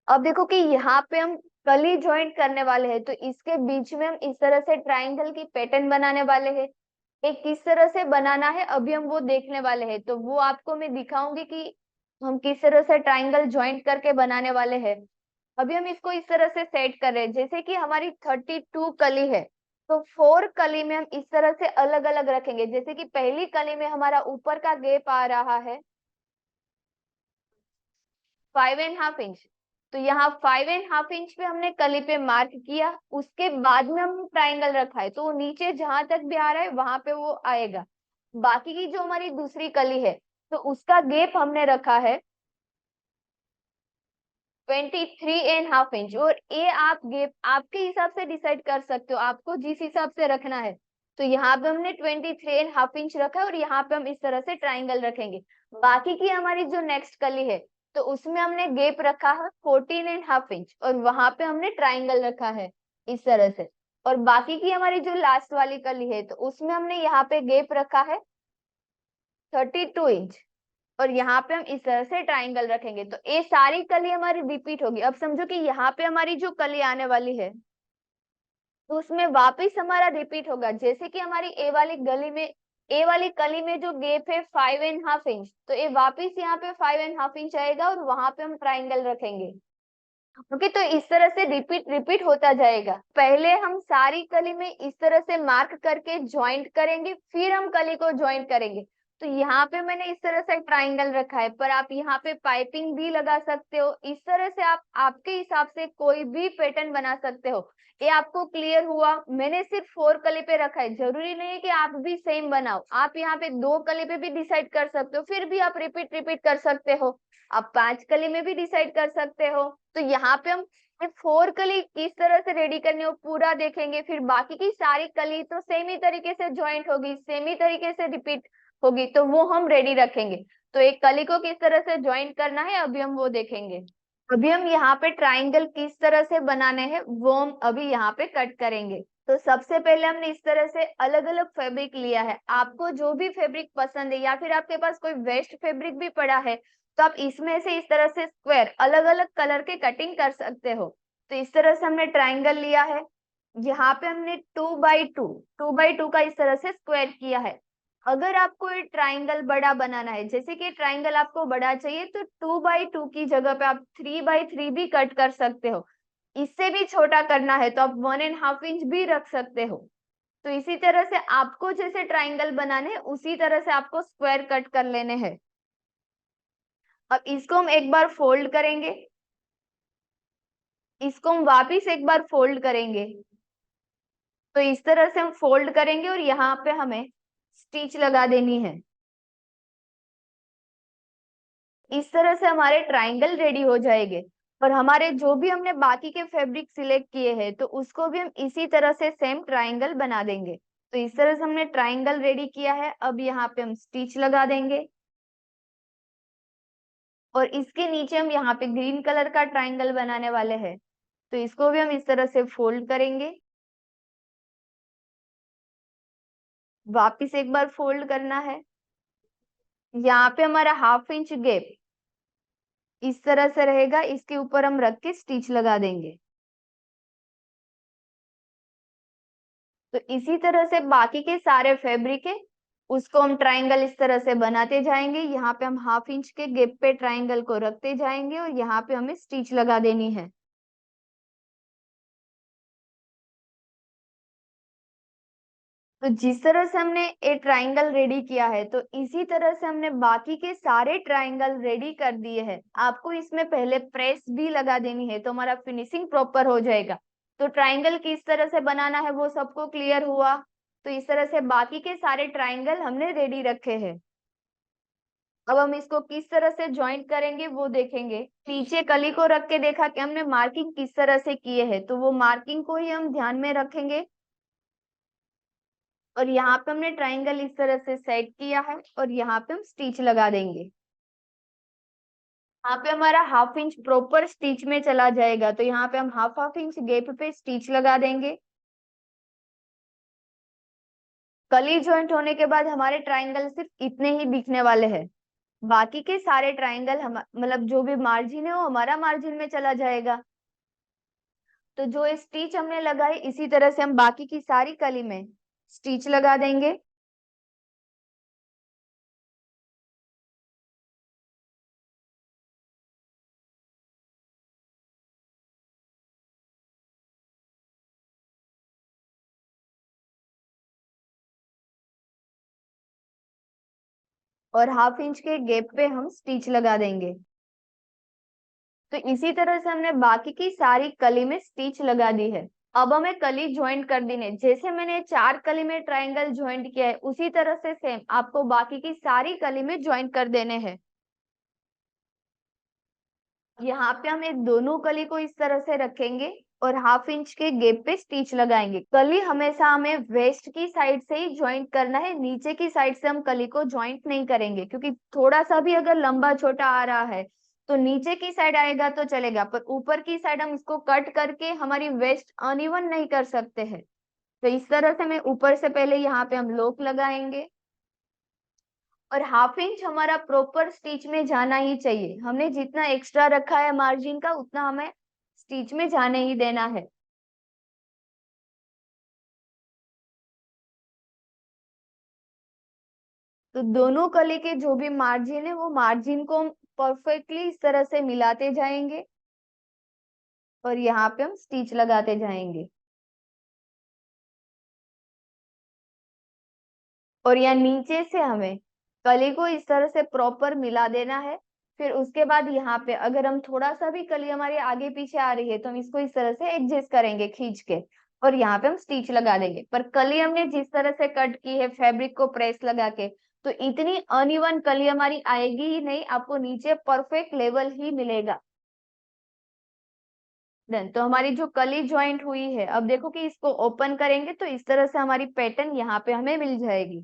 अब देखो कि यहाँ पे हम कली ज्वाइंट करने वाले हैं, तो इसके बीच में हम इस तरह से ट्राइंगल की पैटर्न बनाने वाले हैं। एक किस तरह से बनाना है अभी हम वो देखने वाले हैं, तो वो आपको मैं दिखाऊंगी कि हम किस तरह से ट्राइंगल ज्वाइंट करके बनाने वाले हैं। अभी हम इसको इस तरह से सेट कर रहे हैं, जैसे कि हमारी 32 कली है, तो 4 कली में हम इस तरह से अलग अलग रखेंगे। जैसे कि पहली कली में हमारा ऊपर का गैप आ रहा है 5.5 इंच, तो यहाँ 5.5 इंच पे हमने कली पे मार्क किया। उसके बाद में हम ट्राइंगल रखा है, तो वो नीचे जहां तक भी आ रहा है वहां पे वो आएगा। बाकी की जो हमारी दूसरी कली है, तो उसका गैप हमने रखा है 23.5 इंच। और ये आप गैप आपके हिसाब से डिसाइड कर सकते हो, आपको जिस हिसाब से रखना है। तो यहाँ पे हमने 23.5 इंच रखा है, और यहाँ पे हम इस तरह से ट्राइंगल रखेंगे। बाकी की हमारी जो नेक्स्ट कली है, तो उसमें हमने गैप रखा है 14.5 इंच, और वहां पे हमने ट्राइंगल रखा है इस तरह से। और बाकी की हमारी जो लास्ट वाली कली है, तो उसमें हमने यहाँ पे गैप रखा है 32 इंच, और यहाँ पे हम इस तरह से ट्राइंगल रखेंगे। तो ये सारी कली हमारी रिपीट होगी। अब समझो कि यहाँ पे हमारी जो कली आने वाली है, तो उसमें वापस हमारा रिपीट होगा। जैसे कि हमारी ए वाली कली में जो गैप है 5.5 इंच, तो ये वापस यहाँ पे 5.5 इंच आएगा, और वहां पे हम ट्राइंगल रखेंगे। ओके, तो इस तरह से रिपीट रिपीट होता जाएगा। पहले हम सारी कली में इस तरह से मार्क करके ज्वाइंट करेंगे, फिर हम कली को ज्वाइंट करेंगे। तो यहाँ पे मैंने इस तरह से ट्राइंगल रखा है, पर आप यहाँ पे पाइपिंग भी लगा सकते हो। इस तरह से आप आपके हिसाब से कोई भी पैटर्न बना सकते हो। ये आपको क्लियर हुआ? मैंने सिर्फ 4 कली पे रखा है, जरूरी नहीं है कि आप भी सेम बनाओ। आप यहाँ पे 2 कली पे भी डिसाइड कर सकते हो, फिर भी आप रिपीट रिपीट कर सकते हो। आप 5 कली में भी डिसाइड कर सकते हो। तो यहाँ पे हम 4 कली किस तरह से रेडी करनी हो पूरा देखेंगे, फिर बाकी की सारी कली तो सेम ही तरीके से ज्वाइंट होगी, सेम ही तरीके से रिपीट होगी, तो वो हम रेडी रखेंगे। तो एक कली को किस तरह से ज्वाइंट करना है अभी हम वो देखेंगे। अभी हम यहाँ पे ट्राइंगल किस तरह से बनाने हैं वो हम अभी यहाँ पे कट करेंगे। तो सबसे पहले हमने इस तरह से अलग अलग फैब्रिक लिया है। आपको जो भी फैब्रिक पसंद है, या फिर आपके पास कोई वेस्ट फैब्रिक भी पड़ा है, तो आप इसमें से इस तरह से स्क्वायर अलग अलग कलर के कटिंग कर सकते हो। तो इस तरह से हमने ट्राइंगल लिया है। यहाँ पे हमने 2x2 का इस तरह से स्क्वायर किया है। अगर आपको ये ट्राइंगल बड़ा बनाना है, जैसे कि ट्राइंगल आपको बड़ा चाहिए, तो 2x2 की जगह पे आप 3x3 भी कट कर सकते हो। इससे भी छोटा करना है तो आप 1.5 इंच भी रख सकते हो। तो इसी तरह से आपको जैसे ट्राइंगल बनाने हैं, उसी तरह से आपको स्क्वायर कट कर लेने हैं। अब इसको हम एक बार फोल्ड करेंगे, इसको हम वापिस एक बार फोल्ड करेंगे। तो इस तरह से हम फोल्ड करेंगे, और यहाँ पे हमें स्टिच लगा देनी है। इस तरह से हमारे ट्राइंगल रेडी हो जाएंगे। और हमारे जो भी हमने बाकी के फैब्रिक सिलेक्ट किए हैं, तो उसको भी हम इसी तरह से सेम ट्राइंगल बना देंगे। तो इस तरह से हमने ट्राइंगल रेडी किया है। अब यहाँ पे हम स्टिच लगा देंगे, और इसके नीचे हम यहाँ पे ग्रीन कलर का ट्राइंगल बनाने वाले हैं। तो इसको भी हम इस तरह से फोल्ड करेंगे, वापिस एक बार फोल्ड करना है। यहाँ पे हमारा 1/2 इंच गैप इस तरह से रहेगा, इसके ऊपर हम रख के स्टिच लगा देंगे। तो इसी तरह से बाकी के सारे फैब्रिक है, उसको हम ट्राइंगल इस तरह से बनाते जाएंगे। यहाँ पे हम 1/2 इंच के गैप पे ट्राइंगल को रखते जाएंगे, और यहाँ पे हमें स्टिच लगा देनी है। तो जिस तरह से हमने एक ट्राइंगल रेडी किया है, तो इसी तरह से हमने बाकी के सारे ट्राइंगल रेडी कर दिए हैं। आपको इसमें पहले प्रेस भी लगा देनी है, तो हमारा फिनिशिंग प्रॉपर हो जाएगा। तो ट्राइंगल किस तरह से बनाना है वो सबको क्लियर हुआ। तो इस तरह से बाकी के सारे ट्राइंगल हमने रेडी रखे हैं। अब हम इसको किस तरह से ज्वाइंट करेंगे वो देखेंगे। नीचे कली को रख के देखा कि हमने मार्किंग किस तरह से किए हैं, तो वो मार्किंग को ही हम ध्यान में रखेंगे। और यहाँ पे हमने ट्राइंगल इस तरह से सेट किया है, और यहाँ पे हम स्टिच लगा देंगे। यहाँ पे हमारा 1/2 इंच प्रॉपर स्टिच में चला जाएगा, तो यहाँ पे हम 1/2 इंच गैप पे स्टिच लगा देंगे। कली ज्वाइंट होने के बाद हमारे ट्राइंगल सिर्फ इतने ही दिखने वाले हैं। बाकी के सारे ट्राइंगल हम मतलब जो भी मार्जिन है वो हमारा मार्जिन में चला जाएगा। तो जो स्टिच हमने लगाई इसी तरह से हम बाकी की सारी कली में स्टिच लगा देंगे। और हाफ इंच के गैप पे हम स्टिच लगा देंगे। तो इसी तरह से हमने बाकी की सारी कली में स्टिच लगा दी है। अब हमें कली ज्वाइंट कर देने, जैसे मैंने 4 कली में ट्रायंगल ज्वाइंट किया है उसी तरह से सेम आपको बाकी की सारी कली में ज्वाइंट कर देने हैं। यहाँ पे हम एक दोनों कली को इस तरह से रखेंगे और हाफ इंच के गैप पे स्टिच लगाएंगे। कली हमेशा हमें वेस्ट की साइड से ही ज्वाइंट करना है, नीचे की साइड से हम कली को ज्वाइंट नहीं करेंगे, क्योंकि थोड़ा सा भी अगर लंबा छोटा आ रहा है तो नीचे की साइड आएगा तो चलेगा, पर ऊपर की साइड हम इसको कट करके हमारी वेस्ट अनइवन नहीं कर सकते हैं। तो इस तरह से मैं ऊपर से पहले यहाँ पे हम लोक लगाएंगे और हाफ इंच हमारा प्रॉपर स्टिच में जाना ही चाहिए। हमने जितना एक्स्ट्रा रखा है मार्जिन का उतना हमें स्टिच में जाने ही देना है। तो दोनों कली के जो भी मार्जिन है वो मार्जिन को हम परफेक्टली इस तरह से मिलाते जाएंगे और यहाँ पे हम स्टिच लगाते जाएंगे। और यहाँ नीचे से हमें कली को इस तरह से प्रॉपर मिला देना है। फिर उसके बाद यहाँ पे अगर हम थोड़ा सा भी कली हमारे आगे पीछे आ रही है तो हम इसको इस तरह से एडजस्ट करेंगे खींच के, और यहाँ पे हम स्टिच लगा देंगे। पर कली हमने जिस तरह से कट की है फैब्रिक को प्रेस लगा के, तो इतनी अनइवन कली हमारी आएगी ही नहीं, आपको नीचे परफेक्ट लेवल ही मिलेगा। डन। तो हमारी जो कली ज्वाइंट हुई है, अब देखो कि इसको ओपन करेंगे तो इस तरह से हमारी पैटर्न यहाँ पे हमें मिल जाएगी।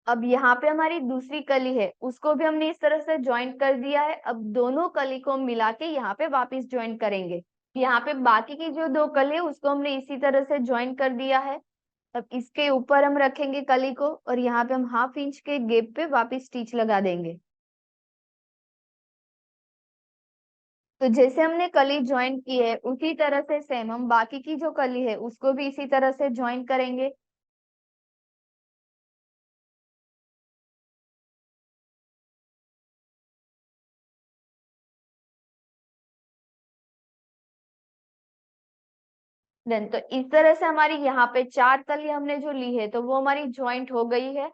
अब यहाँ पे हमारी दूसरी कली है उसको भी हमने इस तरह से ज्वाइंट कर दिया है। अब दोनों कली को मिला के यहाँ पे वापस ज्वाइंट करेंगे। यहाँ पे बाकी की जो 2 कली है उसको हमने इसी तरह से ज्वाइंट कर दिया है। अब इसके ऊपर हम रखेंगे कली को और यहाँ पे हम हाफ इंच के गैप पे वापस स्टिच लगा देंगे। तो जैसे हमने कली ज्वाइंट की है उसी तरह से सेम हम बाकी की जो कली है उसको भी इसी तरह से ज्वाइंट करेंगे। देन तो इस तरह से हमारी यहाँ पे 4 कली हमने जो ली है तो वो हमारी ज्वाइंट हो गई है।